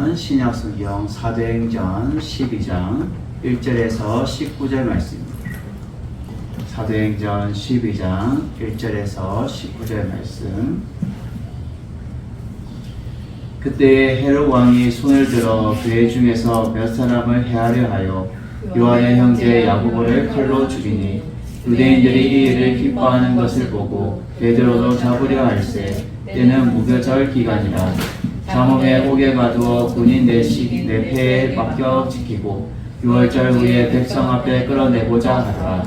말씀은 신약성경 사도행전 12장 1절에서 19절 말씀입니다. 사도행전 12장 1절에서 19절 말씀. 그때 헤롯 왕이 손을 들어 교회 중에서 몇 사람을 해하려 하여 요한의 형제 야고보를 칼로 죽이니 유대인들이 이 일을 기뻐하는 것을 보고 베드로도 잡으려 할세 때는 무교절 기간이라 잠엄에 옥에 가두어 군인 네 패에 맡겨 지키고 6월절 후에 백성 앞에 끌어내고자 하더라.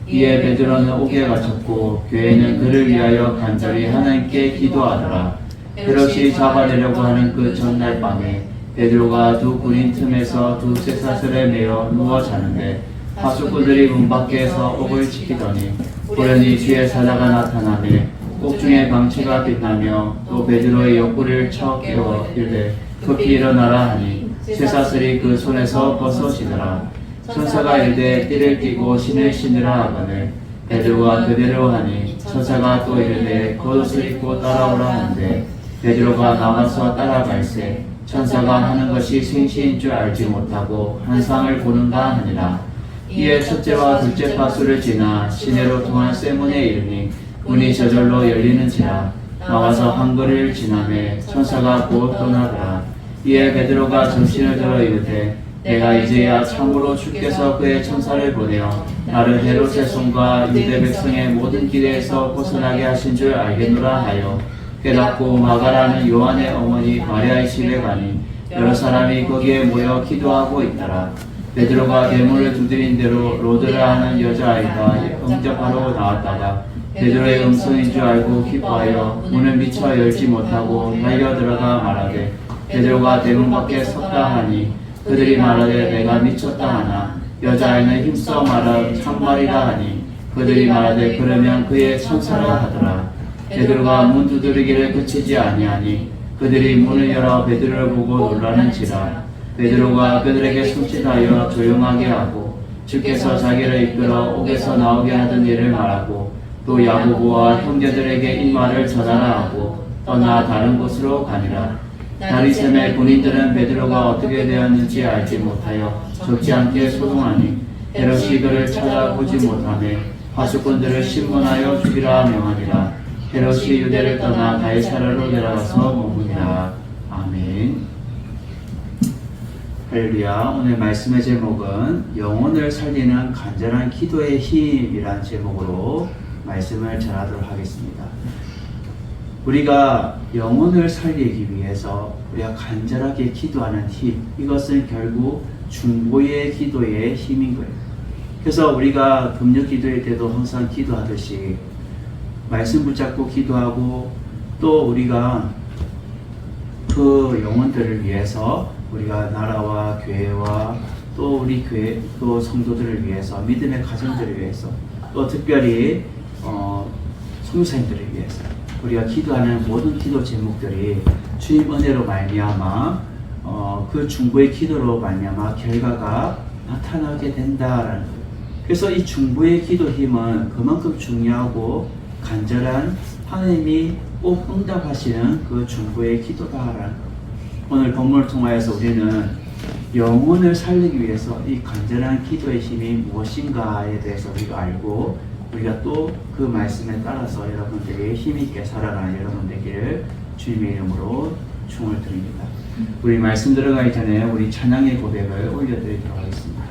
이에 베드로는 옥에 갇혔고 교회는 그를 위하여 간절히 하나님께 기도하더라. 헤롯이 잡아내려고 하는 그 전날 밤에 베드로가 두 군인 틈에서 두 쇠사슬에 매어 누워 자는데 하수꾼들이 문 밖에서 옥을 지키더니 우연히 뒤에 사자가 나타나매 옥중에 방치가 빛나며 또 베드로의 옆구리를 쳐 깨워 이르되 급히 일어나라 하니 쇠사슬이 그 손에서 벗어지더라. 천사가 이르되 띠를 띠고 신을 신으라 하거늘 베드로가 그대로 하니 천사가 또 이르되 겉옷을 입고 따라오라 하는데 베드로가 나와서 따라갈새 천사가 하는 것이 생시인 줄 알지 못하고 한상을 보는가 하니라. 이에 첫째와 둘째 파수를 지나 시내로 통한 쇠문에 이르니 문이 저절로 열리는지라. 나와서 한 거리를 지나매 천사가 곧 떠나더라. 이에 베드로가 정신을 들어 이르되 내가 이제야 참으로 주께서 그의 천사를 보내어 나를 헤롯의 손과 유대 백성의 모든 기대에서 벗어나게 하신 줄 알겠노라 하여 깨닫고 마가라는 요한의 어머니 마리아의 집에 가니 여러 사람이 거기에 모여 기도하고 있더라. 베드로가 대문을 두드린 대로 로드라 하는 여자아이가 응접하러 나왔다가 베드로의 음성인 줄 알고 기뻐하여 문을 미처 열지 못하고 달려들어가 말하되 베드로가 대문 밖에 섰다 하니 그들이 말하되 내가 미쳤다 하나 여자아이는 힘써 말하 참말이라 하니 그들이 말하되 그러면 그의 천사라 하더라. 베드로가 문 두드리기를 그치지 아니하니 그들이 문을 열어 베드로를 보고 놀라는지라. 베드로가 그들에게 손짓하여 조용하게 하고 주께서 자기를 이끌어 옥에서 나오게 하던 일을 말하고 또 야고보와 형제들에게 이 말을 전하라 하고 떠나 다른 곳으로 가니라. 날이 새매 군인들은 베드로가 어떻게 되었는지 알지 못하여 적지 않게 소동하니 헤롯이 그를 찾아보지 못하매 하수꾼들을 신문하여 죽이라 명하니라. 헤롯이 유대를 떠나 가이사랴로 내려가서 머무니라. 아멘. 할렐루야. 오늘 말씀의 제목은 영혼을 살리는 간절한 기도의 힘이란 제목으로 말씀을 전하도록 하겠습니다. 우리가 영혼을 살리기 위해서 우리가 간절하게 기도하는 힘, 이것은 결국 중보의 기도의 힘인 거예요. 그래서 우리가 금요 기도할 때도 항상 기도하듯이 말씀 붙잡고 기도하고 또 우리가 그 영혼들을 위해서 우리가 나라와 교회와 또 우리 교회 또 성도들을 위해서 믿음의 가정들을 위해서 또 특별히 선교사님들을 위해서 우리가 기도하는 모든 기도 제목들이 주님 은혜로 말미암아 그 중보의 기도로 말미암아 결과가 나타나게 된다라는 거예요. 그래서 이 중보의 기도 힘은 그만큼 중요하고 간절한 하나님이 꼭 응답하시는 그 중보의 기도다라는 거예요. 오늘 본문을 통하여서 우리는 영혼을 살리기 위해서 이 간절한 기도의 힘이 무엇인가에 대해서 우리가 알고 우리가 또 그 말씀에 따라서 여러분들이 힘있게 살아가는 여러분 되기를 주님의 이름으로 축원을 드립니다. 우리 말씀 들어가기 전에 우리 찬양의 고백을 올려드리도록 하겠습니다.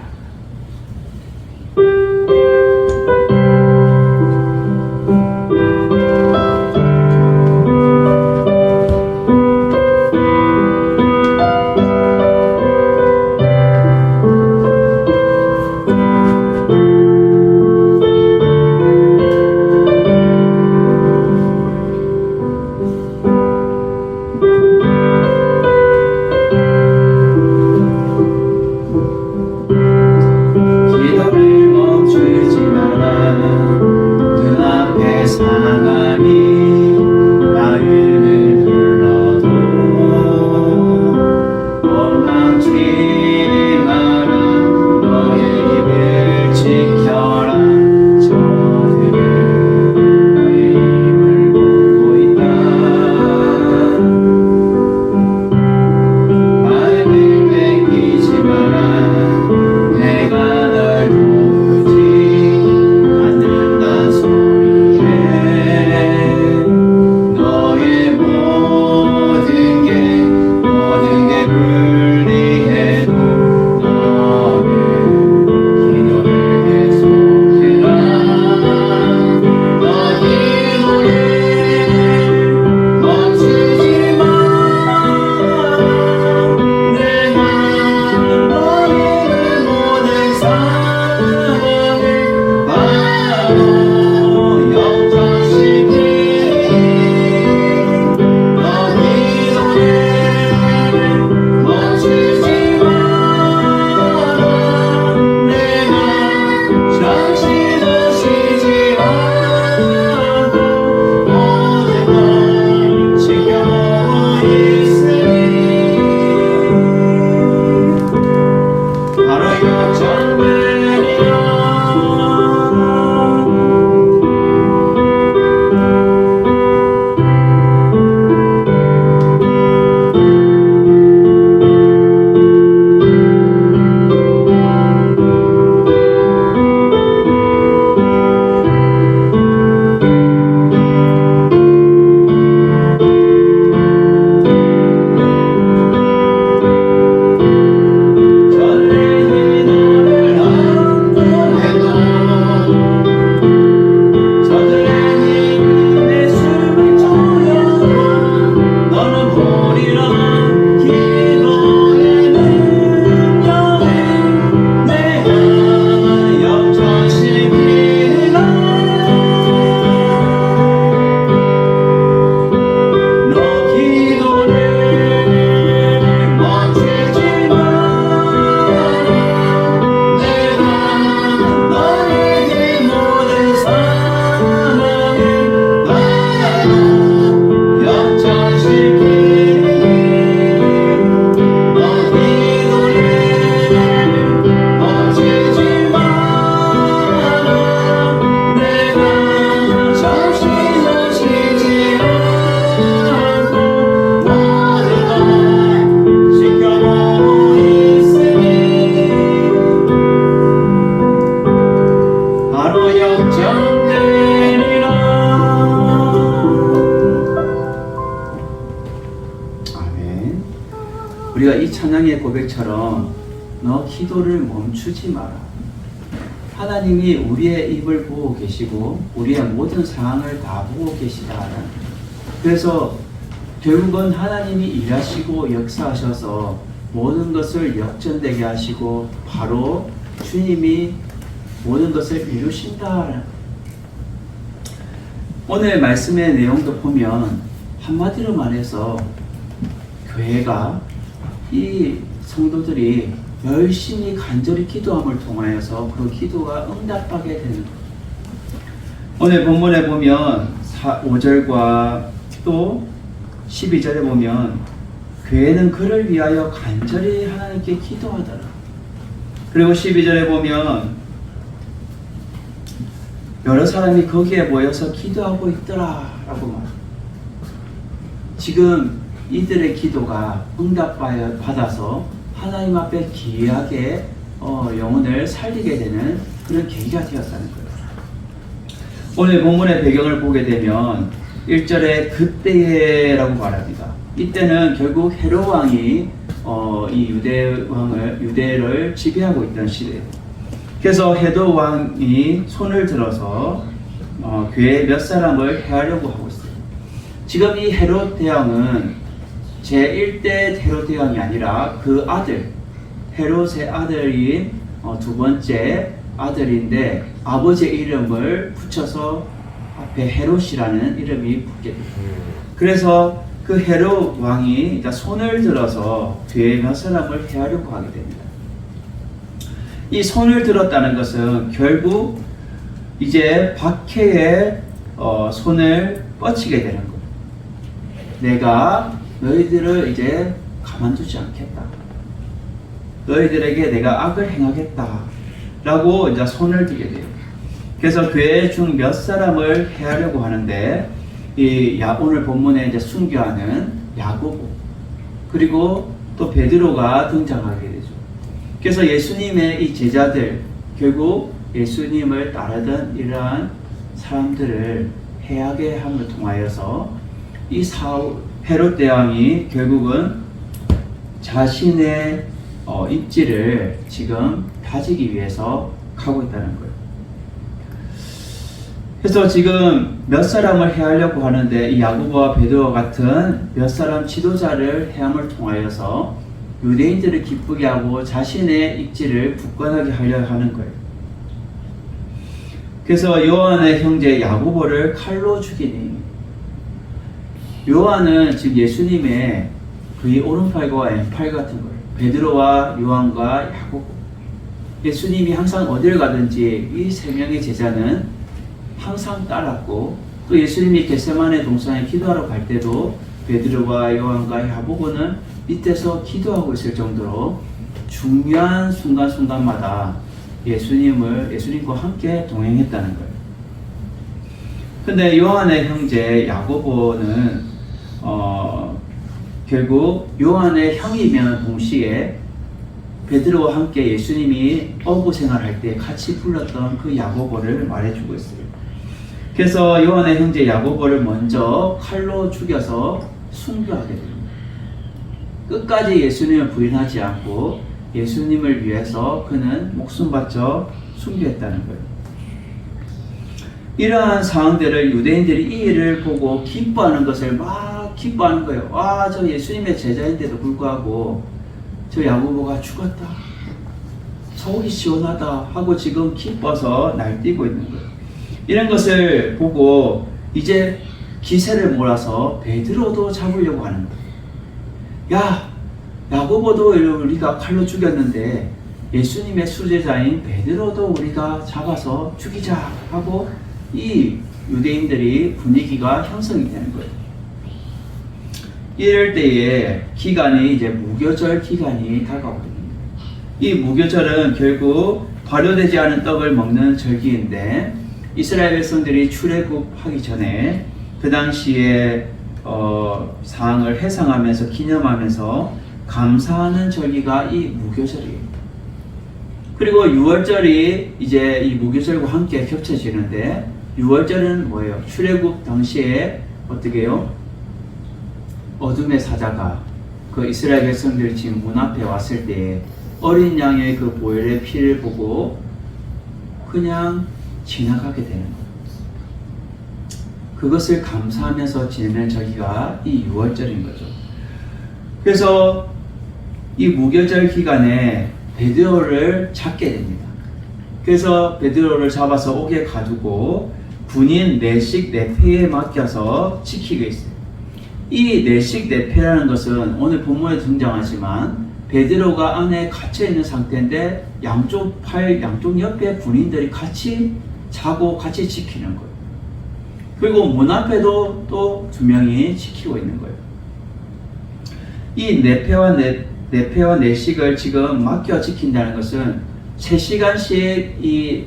찬양의 고백처럼 너 기도를 멈추지 마라. 하나님이 우리의 입을 보고 계시고 우리의 모든 상황을 다 보고 계시다. 그래서 결국은 하나님이 일하시고 역사하셔서 모든 것을 역전되게 하시고 바로 주님이 모든 것을 이루신다. 오늘 말씀의 내용도 보면 한마디로 말해서 교회가 이 성도들이 열심히 간절히 기도함을 통하여서 그 기도가 응답하게 되는 것. 오늘 본문에 보면 5절과 또 12절에 보면 교회는 그를 위하여 간절히 하나님께 기도하더라. 그리고 12절에 보면 여러 사람이 거기에 모여서 기도하고 있더라 라고 말합니다. 지금 이들의 기도가 응답받아서 하나님 앞에 귀하게 영혼을 살리게 되는 그런 계기가 되었다는 거예요. 오늘 본문의 배경을 보게 되면 1절에 그때라고 말합니다. 이때는 결국 헤롯 왕이 이 유대를 지배하고 있던 시대예요. 그래서 헤롯 왕이 손을 들어서 교회 몇 사람을 해하려고 하고 있어요. 지금 이 헤롯 대왕은 제1대 헤롯 대왕이 아니라 그 아들, 헤롯의 아들인 두 번째 아들인데 아버지의 이름을 붙여서 앞에 헤롯이라는 이름이 붙게 됩니다. 그래서 그 헤롯 왕이 손을 들어서 교회 몇 사람을 해하려고 하게 됩니다. 이 손을 들었다는 것은 결국 이제 박해의 손을 뻗치게 되는 거예요. 내가 너희들을 이제 가만두지 않겠다. 너희들에게 내가 악을 행하겠다. 라고 이제 손을 들게 돼요. 그래서 교회 중 몇 사람을 해하려고 하는데 오늘 본문에 이제 순교하는 야고보 그리고 또 베드로가 등장하게 되죠. 그래서 예수님의 이 제자들 결국 예수님을 따르던 이러한 사람들을 해하게 함을 통하여서 이 헤롯 대왕이 결국은 자신의 입지를 지금 다지기 위해서 가고 있다는 거예요. 그래서 지금 몇 사람을 해하려고 하는데 이 야고보와 베드로와 같은 몇 사람 지도자를 해함을 통하여서 유대인들을 기쁘게 하고 자신의 입지를 굳건하게 하려 하는 거예요. 그래서 요한의 형제 야고보를 칼로 죽이니 요한은 지금 예수님의 그의 오른팔과 왼팔 같은 거예요. 베드로와 요한과 야고보. 예수님이 항상 어딜 가든지 이 세 명의 제자는 항상 따랐고 또 예수님이 겟세마네 동산에 기도하러 갈 때도 베드로와 요한과 야고보는 밑에서 기도하고 있을 정도로 중요한 순간순간마다 예수님과 함께 동행했다는 거예요. 근데 요한의 형제 야고보는 결국 요한의 형이면 동시에 베드로와 함께 예수님이 어부 생활할 때 같이 불렀던 그 야고보를 말해주고 있어요. 그래서 요한의 형제 야고보를 먼저 칼로 죽여서 순교하게 됩니다. 끝까지 예수님을 부인하지 않고 예수님을 위해서 그는 목숨 바쳐 순교했다는 거예요. 이러한 상황들을 유대인들이 이 일을 보고 기뻐하는 것을 막 기뻐하는 거예요. 와, 저 예수님의 제자인데도 불구하고 저 야고보가 죽었다. 속이 시원하다 하고 지금 기뻐서 날뛰고 있는 거예요. 이런 것을 보고 이제 기세를 몰아서 베드로도 잡으려고 하는 거예요. 야, 야고보도 우리가 칼로 죽였는데 예수님의 수제자인 베드로도 우리가 잡아서 죽이자 하고 이 유대인들이 분위기가 형성이 되는 거예요. 이럴 때에 기간이 이제 무교절 기간이 다가오거든요. 이 무교절은 결국 발효되지 않은 떡을 먹는 절기인데 이스라엘 백성들이 출애굽하기 전에 그 당시에 상황을 회상하면서 기념하면서 감사하는 절기가 이 무교절이에요. 그리고 6월절이 이제 이 무교절과 함께 겹쳐지는데 6월절은 뭐예요? 출애굽 당시에 어떻게 해요? 어둠의 사자가 그 이스라엘 백성들이 지금 문 앞에 왔을 때 어린 양의 그 보혈의 피를 보고 그냥 지나가게 되는 거예요. 그것을 감사하면서 지내는 저기가 이 6월절인 거죠. 그래서 이 무교절 기간에 베드로를 잡게 됩니다. 그래서 베드로를 잡아서 옥에 가두고 군인 내식 내패에 맡겨서 지키게 있어요. 이 내식 내패라는 것은 오늘 본문에 등장하지만 베드로가 안에 갇혀 있는 상태인데 양쪽 팔, 양쪽 옆에 군인들이 같이 자고 같이 지키는 거예요. 그리고 문 앞에도 또 2명이 지키고 있는 거예요. 이 내패와 내식을 지금 맡겨 지킨다는 것은 3시간씩 이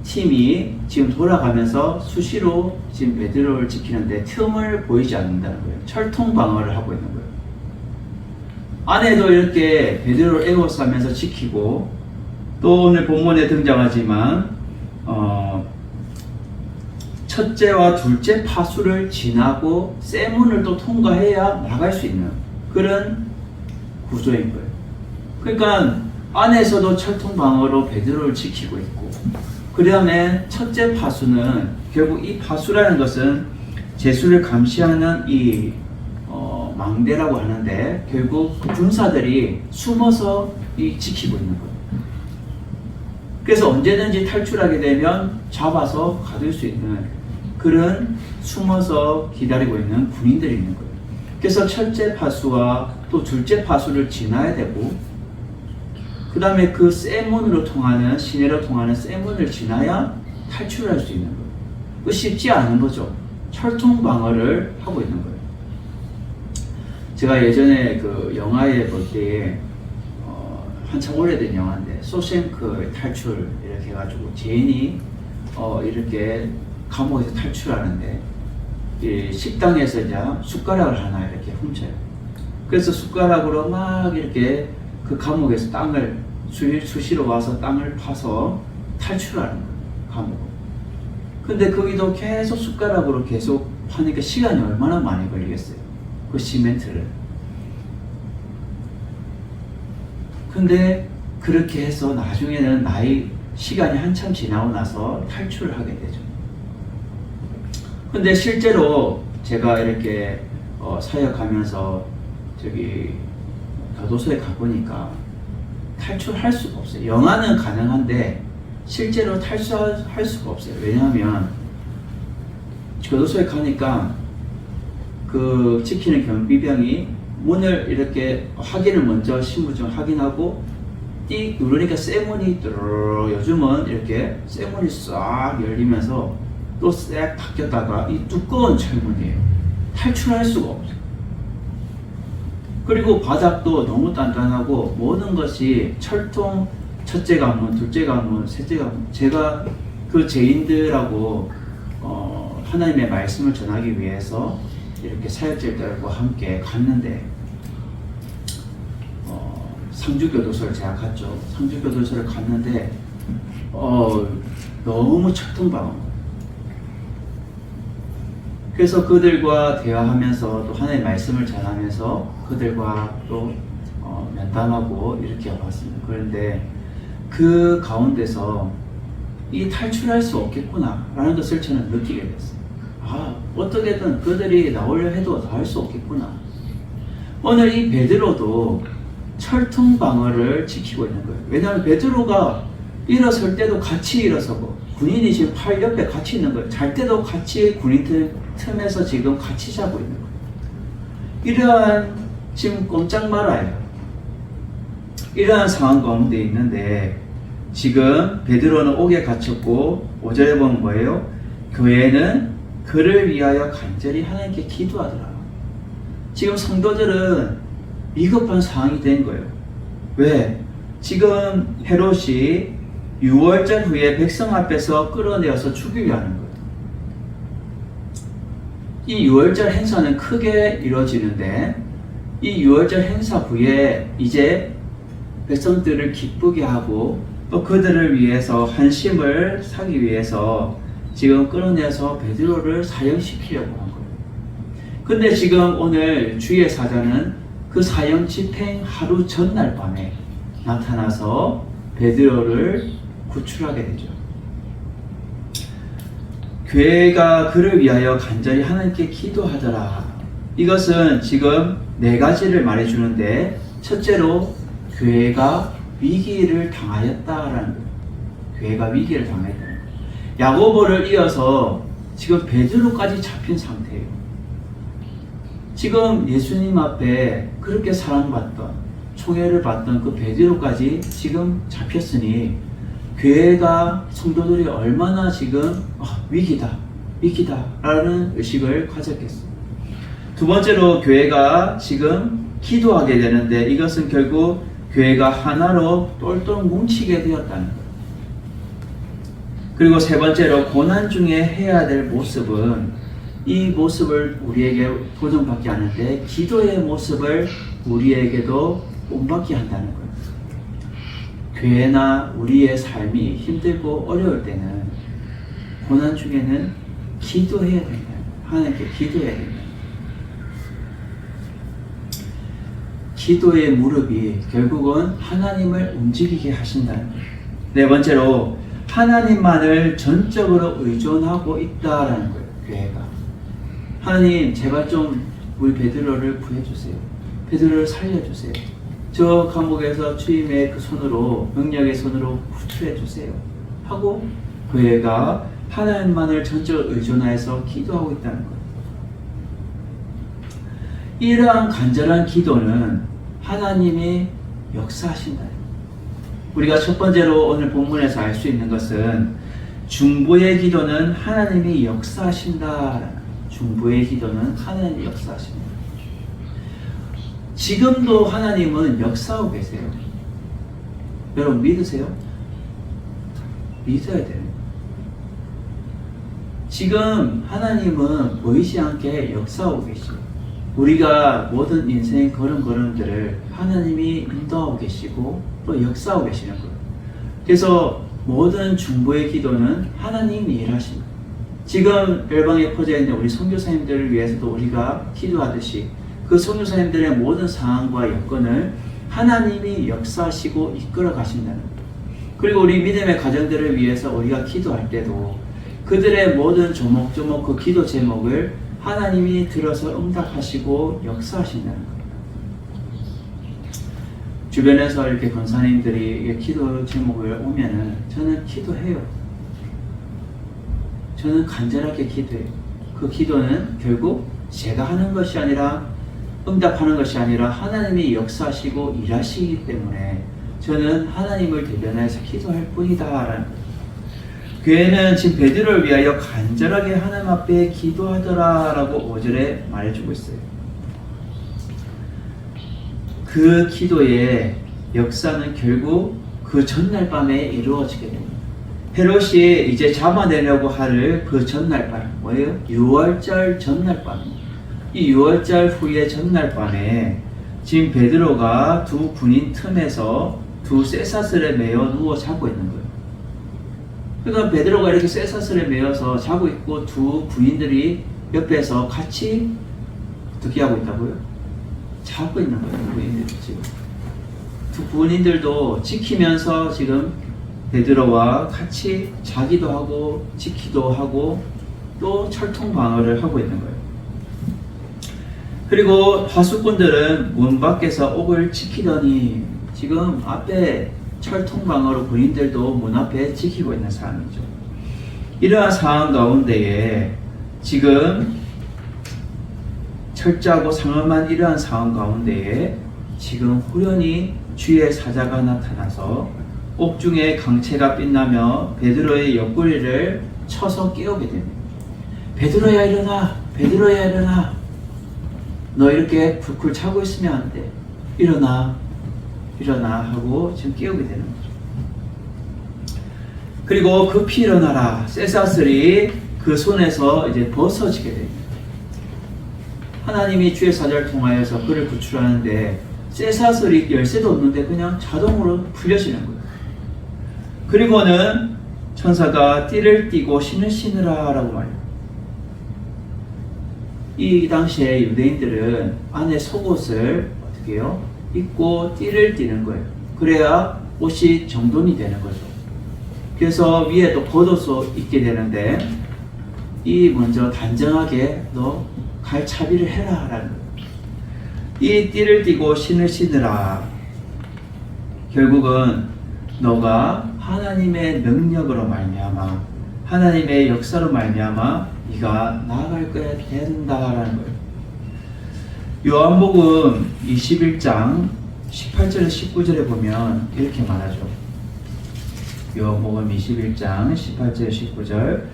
팀이 지금 돌아가면서 수시로 지금 베드로를 지키는데 틈을 보이지 않는다는 거예요. 철통 방어를 하고 있는 거예요. 안에도 이렇게 베드로를 에워싸면서 지키고, 또 오늘 본문에 등장하지만 첫째와 둘째 파수를 지나고 쇠문을 또 통과해야 나갈 수 있는 그런 구조인 거예요. 그러니까 안에서도 철통 방어로 베드로를 지키고 있고, 그 다음에 첫째 파수는 결국 이 파수라는 것은 제수를 감시하는 이 망대라고 하는데 결국 군사들이 숨어서 지키고 있는 거예요. 그래서 언제든지 탈출하게 되면 잡아서 가둘 수 있는 그런 숨어서 기다리고 있는 군인들이 있는 거예요. 그래서 첫째 파수와 또 둘째 파수를 지나야 되고, 그 다음에 그 쇠문으로 통하는, 시내로 통하는 쇠문을 지나야 탈출할 수 있는 거예요. 그 쉽지 않은 거죠. 철통 방어를 하고 있는 거예요. 제가 예전에 그 영화에 볼 때에 한참 오래된 영화인데 소셴크 탈출 이렇게 해가지고 죄인이 이렇게 감옥에서 탈출하는데 이 식당에서 이제 숟가락을 하나 이렇게 훔쳐요. 그래서 숟가락으로 막 이렇게 그 감옥에서 땅을 수시로 와서 땅을 파서 탈출하는 거예요. 감옥. 근데 거기도 계속 숟가락으로 계속 파니까 시간이 얼마나 많이 걸리겠어요. 그 시멘트를. 근데 그렇게 해서 나중에는 시간이 한참 지나고 나서 탈출을 하게 되죠. 근데 실제로 제가 이렇게 사역하면서 저기 교도소에 가보니까 탈출할 수가 없어요. 영화는 가능한데 실제로 탈출할 수가 없어요. 왜냐하면 교도소에 가니까 그 지키는 경비병이 문을 이렇게 확인을 먼저 신분증 확인하고 띡 누르니까 쇠문이 요즘은 이렇게 쇠문이 싹 열리면서 또 싹 닫혔다가 이 두꺼운 철문이에요. 탈출할 수가 없어요. 그리고 바닥도 너무 단단하고 모든 것이 철통, 첫째 관문, 둘째 관문, 셋째 관문. 제가 그 죄인들하고 하나님의 말씀을 전하기 위해서 이렇게 사역자들과 함께 갔는데 상주교도소를 제가 갔죠. 상주교도소를 갔는데 너무 철통방어. 그래서 그들과 대화하면서 또 하나님의 말씀을 전하면서 그들과 또 면담하고 이렇게 왔습니다. 그런데 그 가운데서 이 탈출할 수 없겠구나 라는 것을 저는 느끼게 됐어요. 어떻게든 그들이 나오려 해도 나올 수 없겠구나. 오늘 이 베드로도 철통 방어를 지키고 있는 거예요. 왜냐하면 베드로가 일어설 때도 같이 일어서고 군인이 지금 팔 옆에 같이 있는 거예요. 잘 때도 같이 군인 틈에서 지금 같이 자고 있는 거예요. 이러한 지금 꼼짝 말아요. 이러한 상황 가운데 있는데 지금 베드로는 옥에 갇혔고 5절에 보면 뭐예요? 교회는 그를 위하여 간절히 하나님께 기도하더라. 지금 성도들은 비겁한 상황이 된 거예요. 왜? 지금 헤롯이 6월절 후에 백성 앞에서 끌어내어서 죽이려 하는 거예요. 이 6월절 행사는 크게 이루어지는데 이 6월절 행사 후에 이제 백성들을 기쁘게 하고 또 그들을 위해서 한심을 사기 위해서 지금 끌어내서 베드로를 사형시키려고 한 거예요. 근데 지금 오늘 주의 사자는 그 사형 집행 하루 전날 밤에 나타나서 베드로를 구출하게 되죠. 교회가 그를 위하여 간절히 하나님께 기도하더라. 이것은 지금 네 가지를 말해주는데, 첫째로 교회가 위기를 당하였다라는 거예요. 교회가 위기를 당하였다는 거예요. 야고보를 이어서 지금 베드로까지 잡힌 상태예요. 지금 예수님 앞에 그렇게 사랑받던, 총애를 받던 그 베드로까지 지금 잡혔으니 교회가, 성도들이 얼마나 지금 위기다 라는 의식을 가졌겠어요. 두 번째로 교회가 지금 기도하게 되는데, 이것은 결국 교회가 하나로 똘똘 뭉치게 되었다는 거예요. 그리고 세 번째로 고난 중에 해야 될 모습은, 이 모습을 우리에게 보존받게 하는데 기도의 모습을 우리에게도 본받게 한다는 거예요. 교회나 우리의 삶이 힘들고 어려울 때는, 고난 중에는 기도해야 된다. 하나님께 기도해야 된다. 기도의 무릎이 결국은 하나님을 움직이게 하신다는 거예요. 네 번째로 하나님만을 전적으로 의존하고 있다라는 거예요. 교회가 하나님, 제발 좀 우리 베드로를 구해주세요. 베드로를 살려주세요. 저 감옥에서 주님의 그 손으로, 능력의 손으로 구출해주세요 하고 교회가 하나님만을 전적으로 의존하여서 기도하고 있다는 거예요. 이러한 간절한 기도는 하나님이 역사하신다. 우리가 첫 번째로 오늘 본문에서 알 수 있는 것은, 중보의 기도는 하나님이 역사하신다. 중보의 기도는 하나님이 역사하십니다. 지금도 하나님은 역사하고 계세요. 여러분 믿으세요? 믿어야 돼요. 지금 하나님은 보이지 않게 역사하고 계시고, 우리가 모든 인생 걸음걸음들을 하나님이 인도하고 계시고 또 역사하고 계시는 거예요. 그래서 모든 중보의 기도는 하나님이 일하십니다. 지금 열방에 퍼져 있는 우리 선교사님들을 위해서도 우리가 기도하듯이, 그 선교사님들의 모든 상황과 여건을 하나님이 역사하시고 이끌어 가신다는 거예요. 그리고 우리 믿음의 가정들을 위해서 우리가 기도할 때도 그들의 모든 조목조목 그 기도 제목을 하나님이 들어서 응답하시고 역사하신다는 거예요. 주변에서 이렇게 권사님들이 기도 제목을 오면은 저는 기도해요. 저는 간절하게 기도해요. 그 기도는 결국 제가 하는 것이 아니라, 응답하는 것이 아니라 하나님이 역사하시고 일하시기 때문에 저는 하나님을 대변해서 기도할 뿐이다. 교회는 지금 베드로를 위하여 간절하게 하나님 앞에 기도하더라 라고 5절에 말해주고 있어요. 그 기도의 역사는 결국 그 전날 밤에 이루어지게 됩니다. 헤롯이 이제 잡아내려고 할 그 전날 밤, 뭐예요? 6월절 전날 밤입니다. 이 6월절 후의 전날 밤에 지금 베드로가 두 군인 틈에서 두 쇠사슬에 매어 누워 자고 있는 거예요. 그러니까 베드로가 이렇게 쇠사슬에 매어서 자고 있고, 두 군인들이 옆에서 같이 어떻게 하고 있다고요? 자고 있는 거예요. 군인들이 지금. 두 군인들도 지키면서 지금 베드로와 같이 자기도 하고 지키도 하고 또 철통 방어를 하고 있는 거예요. 그리고 하수꾼들은 문 밖에서 옥을 지키더니, 지금 앞에 철통 방어로 군인들도 문 앞에 지키고 있는 상황이죠. 이러한 상황 가운데에 지금 철저하고 상엄한 이러한 상황 가운데에 지금 후련히 주의 사자가 나타나서 옥중에 강채가 빛나며 베드로의 옆구리를 쳐서 깨우게 됩니다. 베드로야 일어나! 베드로야 일어나! 너 이렇게 쿨쿨 자고 있으면 안 돼. 일어나! 일어나! 하고 지금 깨우게 되는 거죠. 그리고 급히 일어나라. 쇠사슬이 그 손에서 이제 벗어지게 됩니다. 하나님이 주의 사자를 통하여서 그를 구출하는데 쇠사슬이 열쇠도 없는데 그냥 자동으로 풀려지는 거예요. 그리고는 천사가 띠를 띠고 신을 신으라 라고 말해요. 이 당시에 유대인들은 안에 속옷을 어떻게 해요? 입고 띠를 띠는 거예요. 그래야 옷이 정돈이 되는 거죠. 그래서 위에도 겉옷을 입게 되는데 이 먼저 단정하게 너 갈차비를 해라 라는 거예요. 이 띠를 띠고 신을 신으라. 결국은 너가 하나님의 능력으로 말미암아 하나님의 역사로 말미암아 네가 나아갈 거야 된다라는 거예요. 요한복음 21장 18절에 19절에 보면 이렇게 말하죠. 요한복음 21장 18절 19절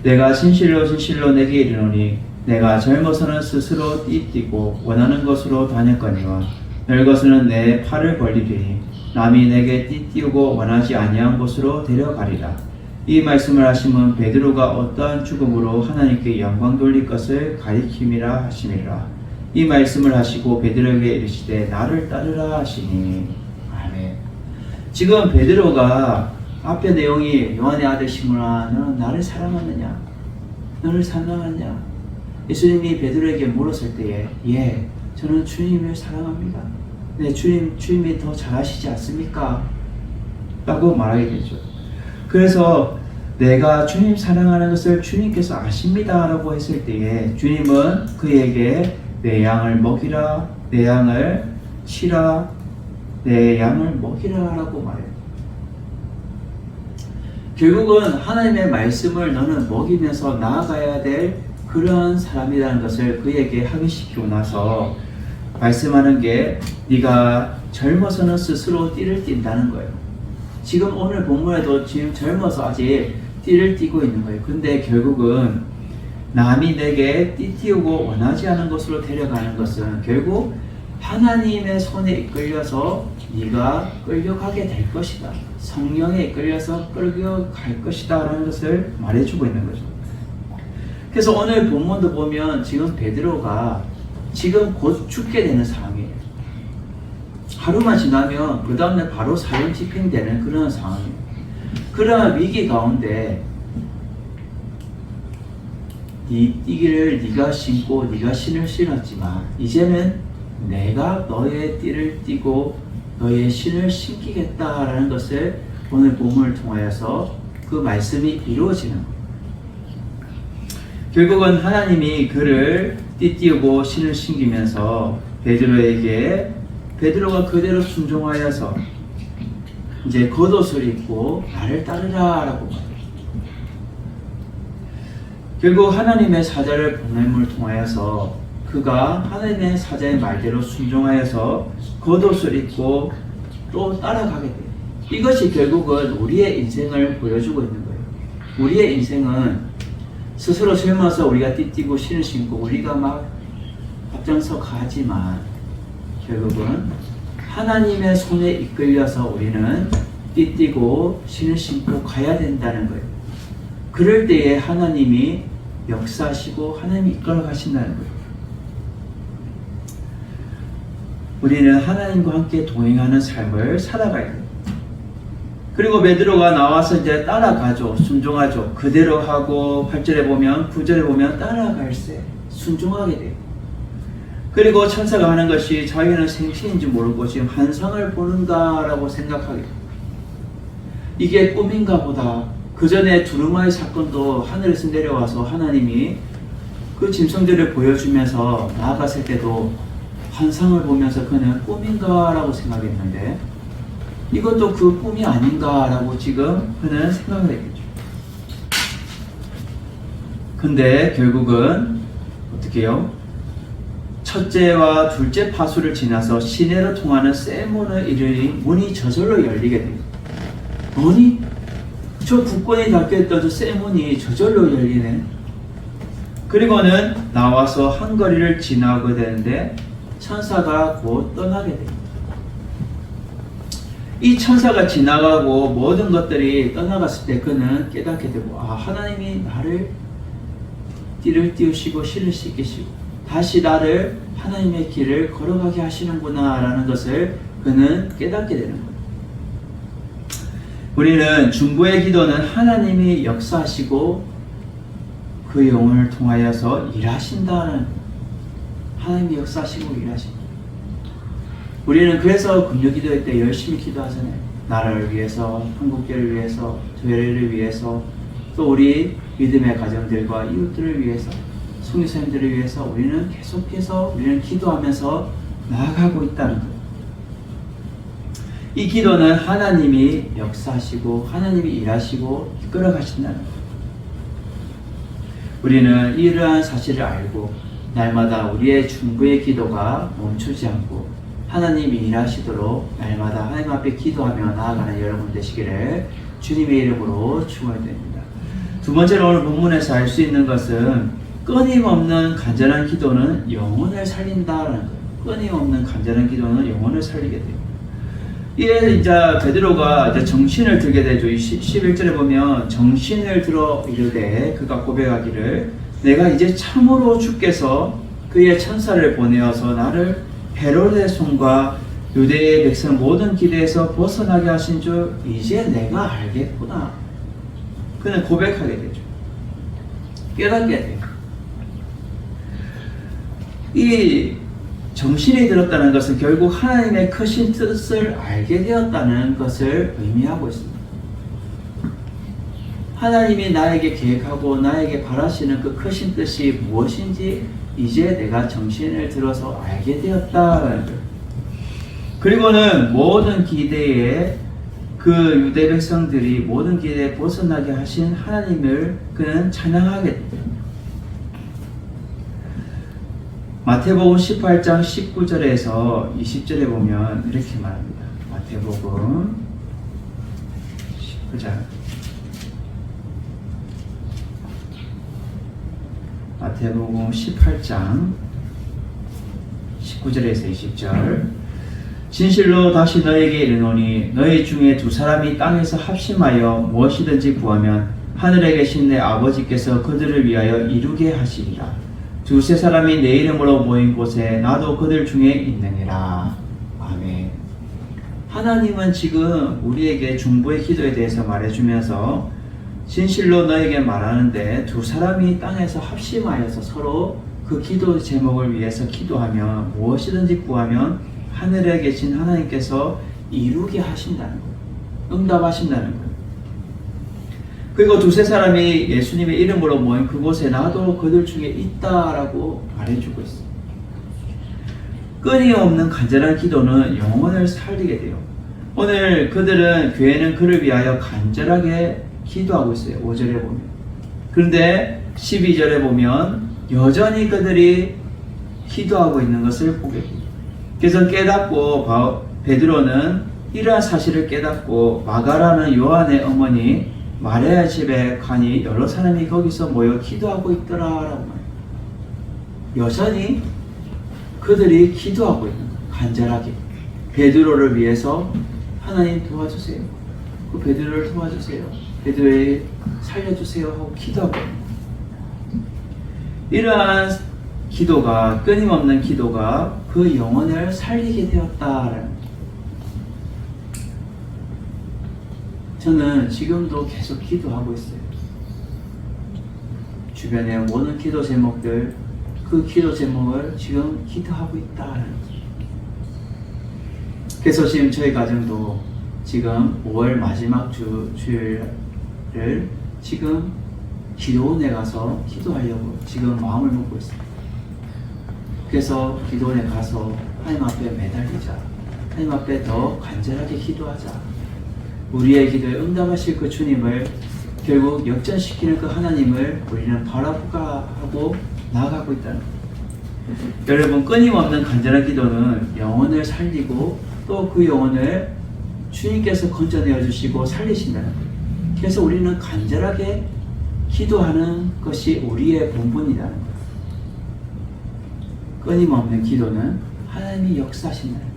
내가 진실로 진실로 내게 이르노니 내가 젊어서는 스스로 띠띠고 원하는 것으로 다녔거니와 늙어서는 내 팔을 벌리리니 남이 내게 띠띠우고 원하지 아니한 곳으로 데려가리라. 이 말씀을 하시면 베드로가 어떠한 죽음으로 하나님께 영광 돌릴 것을 가리킴이라 하심이라. 이 말씀을 하시고 베드로에게 이르시되 나를 따르라 하시니. 아멘. 지금 베드로가 앞에 내용이 요한의 아들 시몬아 너는 나를 사랑하느냐? 너를 사랑하느냐? 예수님이 베드로에게 물었을 때에 예, 저는 주님을 사랑합니다. 네, 주님이 더 잘하시지 않습니까? 라고 말하게 되죠. 그래서 내가 주님 사랑하는 것을 주님께서 아십니다 라고 했을 때에 주님은 그에게 내 양을 먹이라, 내 양을 치라, 내 양을 먹이라 라고 말해요. 결국은 하나님의 말씀을 너는 먹이면서 나아가야 될 그런 사람이라는 것을 그에게 확인시키고 나서 말씀하는 게 네가 젊어서는 스스로 띠를 띈다는 거예요. 지금 오늘 본문에도 지금 젊어서 아직 띠를 띠고 있는 거예요. 근데 결국은 남이 내게 띠 띄우고 원하지 않은 곳으로 데려가는 것은 결국 하나님의 손에 이끌려서 네가 끌려가게 될 것이다. 성령에 이끌려서 끌려갈 것이다 라는 것을 말해주고 있는 거죠. 그래서 오늘 본문도 보면 지금 베드로가 지금 곧 죽게 되는 상황이에요. 하루만 지나면 그 다음날 바로 사형 집행되는 그런 상황이에요. 그러나 위기 가운데 네 띠기를 네가 신고 네가 신을 신었지만 이제는 내가 너의 띠를 띠고 너의 신을 신기겠다라는 것을 오늘 본문을 통하여서 그 말씀이 이루어지는 거예요. 결국은 하나님이 그를 띠띠우고 신을 신기면서 베드로가 그대로 순종하여서 이제 겉옷을 입고 나를 따르라 라고 말해요. 결국 하나님의 사자를 보냄을 통하여서 그가 하나님의 사자의 말대로 순종하여서 겉옷을 입고 또 따라가게 돼요. 이것이 결국은 우리의 인생을 보여주고 있는 거예요. 우리의 인생은 스스로 젊어서 우리가 띠띠고 신을 신고 우리가 막 앞장서 가지만 결국은 하나님의 손에 이끌려서 우리는 띠띠고 신을 신고 가야 된다는 거예요. 그럴 때에 하나님이 역사하시고 하나님이 이끌어 가신다는 거예요. 우리는 하나님과 함께 동행하는 삶을 살아가야 돼요. 그리고 베드로가 나와서 이제 따라가죠. 순종하죠. 그대로 하고 8절에 보면 9절에 보면 따라갈세 순종하게 돼요. 그리고 천사가 하는 것이 자기는 생신인지 모르고 지금 환상을 보는가라고 생각하게 돼요. 이게 꿈인가 보다. 그 전에 두루마리 사건도 하늘에서 내려와서 하나님이 그 짐승들을 보여주면서 나아갔을 때도 환상을 보면서 그는 꿈인가라고 생각했는데 이것도 그 꿈이 아닌가라고 지금 그는 생각을 했겠죠. 근데 결국은 어떻게 해요? 첫째와 둘째 파수를 지나서 시내로 통하는 새 문을 이르니 문이 저절로 열리게 돼요. 문이 저 굳건히 닫혀있던 저 새 문이 저절로 열리네. 그리고는 나와서 한 거리를 지나게 되는데 천사가 곧 떠나게 됩니다. 이 천사가 지나가고 모든 것들이 떠나갔을 때 그는 깨닫게 되고 하나님이 나를 띠를 띄우시고 신을 씻기시고 다시 나를 하나님의 길을 걸어가게 하시는구나 라는 것을 그는 깨닫게 되는 거예요. 우리는 중보의 기도는 하나님이 역사하시고 그 영혼을 통하여서 일하신다는 하나님이 역사하시고 일하신다. 우리는 그래서 금요기도회 때 열심히 기도하잖아요. 나라를 위해서, 한국교회를 위해서, 교회를 위해서, 또 우리 믿음의 가정들과 이웃들을 위해서, 선교사님들을 위해서 우리는 계속해서 우리는 기도하면서 나아가고 있다는 거예요. 이 기도는 하나님이 역사하시고 하나님이 일하시고 이끌어 가신다는 거예요. 우리는 이러한 사실을 알고 날마다 우리의 중보의 기도가 멈추지 않고 하나님이 일하시도록 날마다 하나님 앞에 기도하며 나아가는 여러분 되시기를 주님의 이름으로 축원드립니다. 두 번째로 오늘 본문에서 알 수 있는 것은 끊임없는 간절한 기도는 영혼을 살린다라는 거예요. 끊임없는 간절한 기도는 영혼을 살리게 돼요. 이에 이제 베드로가 이제 정신을 들게 되죠. 11절에 보면 정신을 들어 이르되 그가 고백하기를 내가 이제 참으로 주께서 그의 천사를 보내어서 나를 헤롯의 손과 유대의 백성 모든 기대에서 벗어나게 하신 줄 이제 내가 알겠구나. 그는 고백하게 되죠. 깨닫게 돼요. 이 정신이 들었다는 것은 결국 하나님의 크신 뜻을 알게 되었다는 것을 의미하고 있습니다. 하나님이 나에게 계획하고 나에게 바라시는 그 크신 뜻이 무엇인지 이제 내가 정신을 들어서 알게 되었다라는 거예요. 그리고는 모든 기대에 그 유대 백성들이 모든 기대에 벗어나게 하신 하나님을 그는 찬양하게 됩니다. 마태복음 18장 19절에서 20절에 보면 이렇게 말합니다. 마태복음 19장 마태복음 18장 19절에서 20절 진실로 다시 너에게 이르노니 너희 중에 두 사람이 땅에서 합심하여 무엇이든지 구하면 하늘에 계신 내 아버지께서 그들을 위하여 이루게 하시리라. 두세 사람이 내 이름으로 모인 곳에 나도 그들 중에 있느니라. 아멘. 하나님은 지금 우리에게 중보의 기도에 대해서 말해주면서 진실로 너에게 말하는데 두 사람이 땅에서 합심하여서 서로 그 기도 제목을 위해서 기도하며 무엇이든지 구하면 하늘에 계신 하나님께서 이루게 하신다는 거예요. 응답하신다는 거예요. 그리고 두세 사람이 예수님의 이름으로 모인 그곳에 나도 그들 중에 있다라고 말해주고 있습니다. 끊임없는 간절한 기도는 영혼을 살리게 돼요. 오늘 그들은 교회는 그를 위하여 간절하게 기도하고 있어요. 5절에 보면. 그런데 12절에 보면 여전히 그들이 기도하고 있는 것을 보게 돼요. 그래서 깨닫고 베드로는 이러한 사실을 깨닫고 마가라는 요한의 어머니 마리아 집에 가니 여러 사람이 거기서 모여 기도하고 있더라라고 말해요. 여전히 그들이 기도하고 있는 거예요. 간절하게 베드로를 위해서 하나님 도와주세요. 그 베드로를 도와주세요. 베드로를 살려주세요 하고 기도하고 있는 거예요. 이러한 기도가 끊임없는 기도가 그 영혼을 살리게 되었다라는 거예요. 저는 지금도 계속 기도하고 있어요. 주변에 모든 기도 제목들, 그 기도 제목을 지금 기도하고 있다라는 거죠. 그래서 지금 저희 가정도 지금 5월 마지막 주일을 지금 기도원에 가서 기도하려고 지금 마음을 먹고 있습니다. 그래서 기도원에 가서 하나님 앞에 매달리자. 하나님 앞에 더 간절하게 기도하자. 우리의 기도에 응답하실 그 주님을 결국 역전시키는 그 하나님을 우리는 바라보가 하고 나아가고 있다는 거예요. 여러분, 끊임없는 간절한 기도는 영혼을 살리고 또 그 영혼을 주님께서 건져내어 주시고 살리신다는 거예요. 그래서 우리는 간절하게 기도하는 것이 우리의 본분이라는 거예요. 끊임없는 기도는 하나님이 역사하신다는 거예요.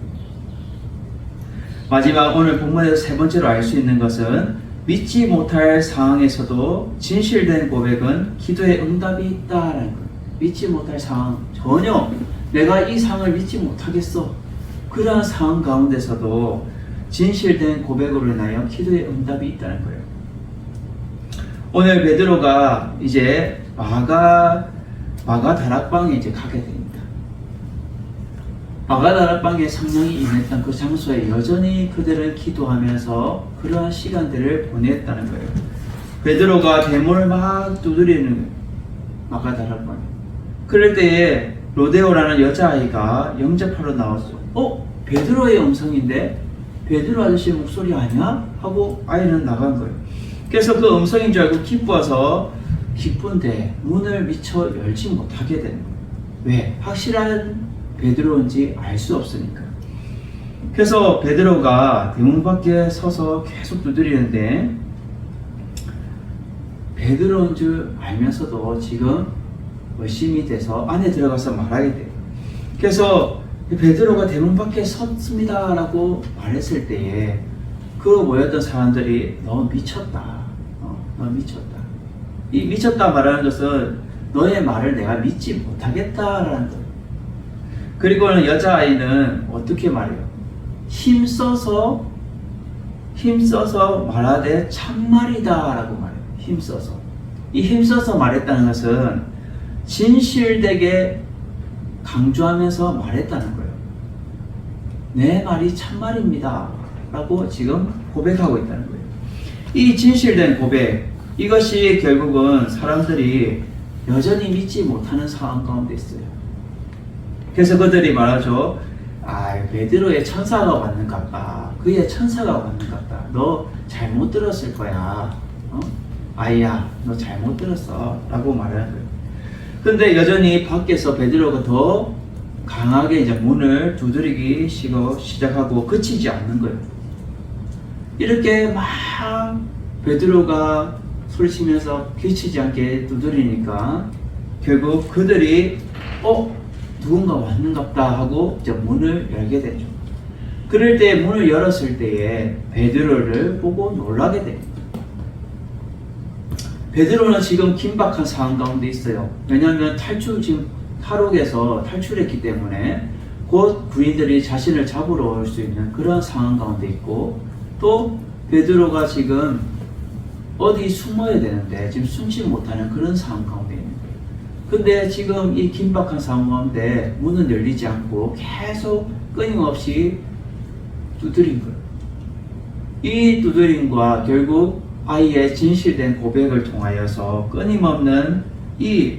마지막 오늘 본문에서 세 번째로 알 수 있는 것은 믿지 못할 상황에서도 진실된 고백은 기도의 응답이 있다라는 거예요. 믿지 못할 상황, 전혀 내가 이 상황을 믿지 못하겠어. 그러한 상황 가운데서도 진실된 고백으로 인하여 기도의 응답이 있다는 거예요. 오늘 베드로가 이제 마가 다락방에 이제 가게 됩니다. 마가다라방에 성령이 임했던 그 장소에 여전히 그들은 기도하면서 그러한 시간들을 보냈다는 거예요. 베드로가 대문을 막 두드리는 거예요. 마가다라방에. 그럴 때에 로데오라는 여자아이가 영접하러 나왔어. 베드로의 음성인데 베드로 아저씨 목소리 아니야? 하고 아이는 나간 거예요. 그래서 그 음성인 줄 알고 기쁜데 문을 미처 열지 못하게 되는 거예요. 왜? 확실한 베드로인지 알 수 없으니까. 그래서 베드로가 대문 밖에 서서 계속 두드리는데 베드로인 줄 알면서도 지금 의심이 돼서 안에 들어가서 말하게 돼요. 그래서 베드로가 대문 밖에 섰습니다 라고 말했을 때에 그 모였던 사람들이 너 미쳤다. 너 미쳤다. 이 미쳤다 말하는 것은 너의 말을 내가 믿지 못하겠다라는 거예요. 그리고는 여자아이는 어떻게 말해요? 힘써서 말하되 참말이다 라고 말해요. 힘써서. 이 힘써서 말했다는 것은 진실되게 강조하면서 말했다는 거예요. 내 말이 참말입니다 라고 지금 고백하고 있다는 거예요. 이 진실된 고백, 이것이 결국은 사람들이 여전히 믿지 못하는 상황 가운데 있어요. 그래서 그들이 말하죠. 베드로의 천사가 왔는갑다. 그의 천사가 왔는갑다. 너 잘못 들었을 거야. 아이야, 너 잘못 들었어. 라고 말하는 거예요. 근데 여전히 밖에서 베드로가 더 강하게 이제 문을 두드리기 시작하고 그치지 않는 거예요. 이렇게 막 베드로가 소리치면서 그치지 않게 두드리니까 결국 그들이 누군가 왔는갑다 하고 이제 문을 열게 되죠. 그럴 때 문을 열었을 때에 베드로를 보고 놀라게 됩니다. 베드로는 지금 긴박한 상황 가운데 있어요. 왜냐하면 지금 탈옥에서 탈출했기 때문에 곧 군인들이 자신을 잡으러 올 수 있는 그런 상황 가운데 있고, 또 베드로가 지금 어디 숨어야 되는데 지금 숨지 못하는 그런 상황 가운데 있는 거예요. 근데 지금 이 긴박한 상황 가운데 문은 열리지 않고 계속 끊임없이 두드린 거예요. 이 두드림과 결국 아이의 진실된 고백을 통하여서 끊임없는 이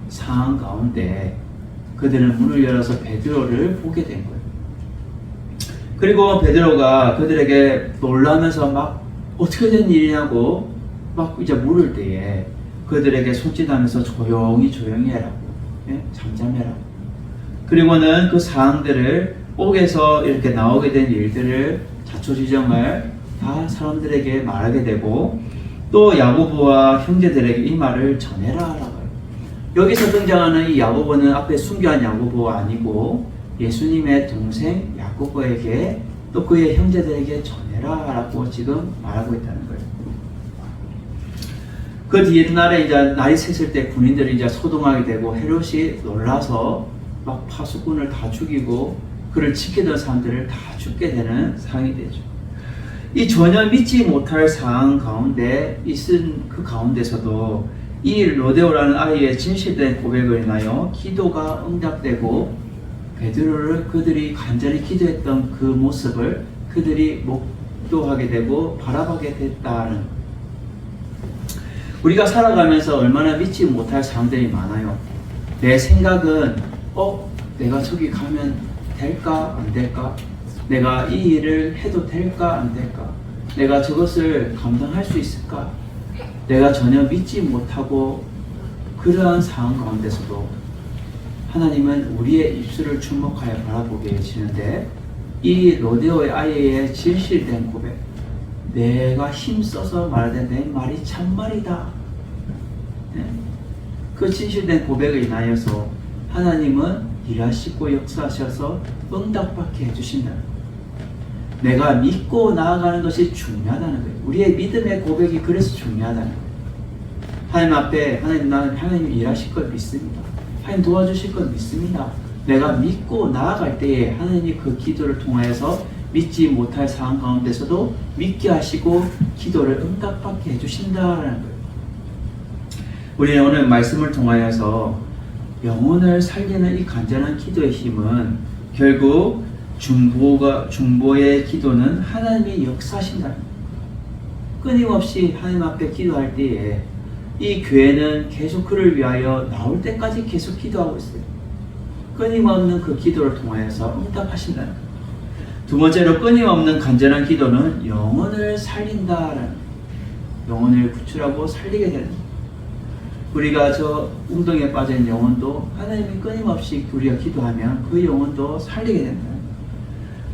상황 가운데 그들은 문을 열어서 베드로를 보게 된 거예요. 그리고 베드로가 그들에게 놀라면서 막 어떻게 된 일이냐고 막 이제 물을 때에 그들에게 손짓하면서 조용히 해라고, 잠잠해라고. 그리고는 그 사항들을 옥에서 이렇게 나오게 된 일들을 자초지정을 다 사람들에게 말하게 되고, 또 야고보와 형제들에게 이 말을 전해라 라고 해요. 여기서 등장하는 이 야고보는 앞에 순교한 야고보가 아니고 예수님의 동생 야고보에게 또 그의 형제들에게 전해라 라고 지금 말하고 있다는 거예요. 그 뒤에 이제 날이 샜을 때 군인들이 이제 소동하게 되고 헤롯이 놀라서 막 파수꾼을 다 죽이고 그를 지키던 사람들을 다 죽게 되는 상황이 되죠. 이 전혀 믿지 못할 상황 가운데 있은 그 가운데서도 이 로데오라는 아이의 진실된 고백을 인하여 기도가 응답되고 베드로를 그들이 간절히 기도했던 그 모습을 그들이 목도하게 되고 바라보게 됐다는, 우리가 살아가면서 얼마나 믿지 못할 상황들이 많아요. 내 생각은 내가 저기 가면 될까 안 될까? 내가 이 일을 해도 될까 안 될까? 내가 저것을 감당할 수 있을까? 내가 전혀 믿지 못하고 그러한 상황 가운데서도 하나님은 우리의 입술을 주목하여 바라보게 계시는데, 이 로데오의 아이의 진실된 고백, 내가 힘써서 말하되 내 말이 참말이다. 그 진실된 고백을 인하여서 하나님은 일하시고 역사하셔서 응답받게 해주신다는 거예요. 내가 믿고 나아가는 것이 중요하다는 거예요. 우리의 믿음의 고백이 그래서 중요하다는 거예요. 하나님 앞에 나는 하나님 일하실 걸 믿습니다. 하나님 도와주실 걸 믿습니다. 내가 믿고 나아갈 때에 하나님이 그 기도를 통하여서 믿지 못할 상황 가운데서도 믿게 하시고 기도를 응답받게 해주신다라는 거예요. 우리는 오늘 말씀을 통하여서 영혼을 살리는 이 간절한 기도의 힘은 결국 중보의 기도는 하나님이 역사하신다. 끊임없이 하나님 앞에 기도할 때에 이 교회는 계속 그를 위하여 나올 때까지 계속 기도하고 있어요. 끊임없는 그 기도를 통하여서 응답하신다. 두 번째로 끊임없는 간절한 기도는 영혼을 살린다라는, 영혼을 구출하고 살리게 되는, 우리가 저 웅덩이에 빠진 영혼도 하나님이 끊임없이 우리가 기도하면 그 영혼도 살리게 된다.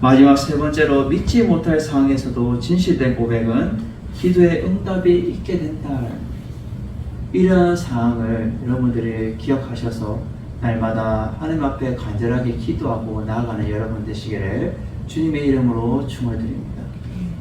마지막 세 번째로 믿지 못할 상황에서도 진실된 고백은 기도의 응답이 있게 된다. 이러한 상황을 여러분들이 기억하셔서 날마다 하나님 앞에 간절하게 기도하고 나아가는 여러분 되시기를 주님의 이름으로 축원을 드립니다.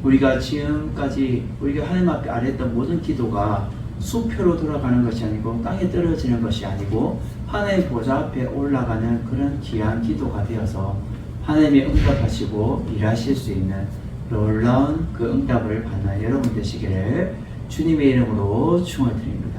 우리가 지금까지 우리가 하나님 앞에 아뢰었던 모든 기도가 수표로 돌아가는 것이 아니고 땅에 떨어지는 것이 아니고 하나님의 보좌 앞에 올라가는 그런 귀한 기도가 되어서 하나님이 응답하시고 일하실 수 있는 놀라운 그 응답을 받는 여러분 되시기를 주님의 이름으로 축원을 드립니다.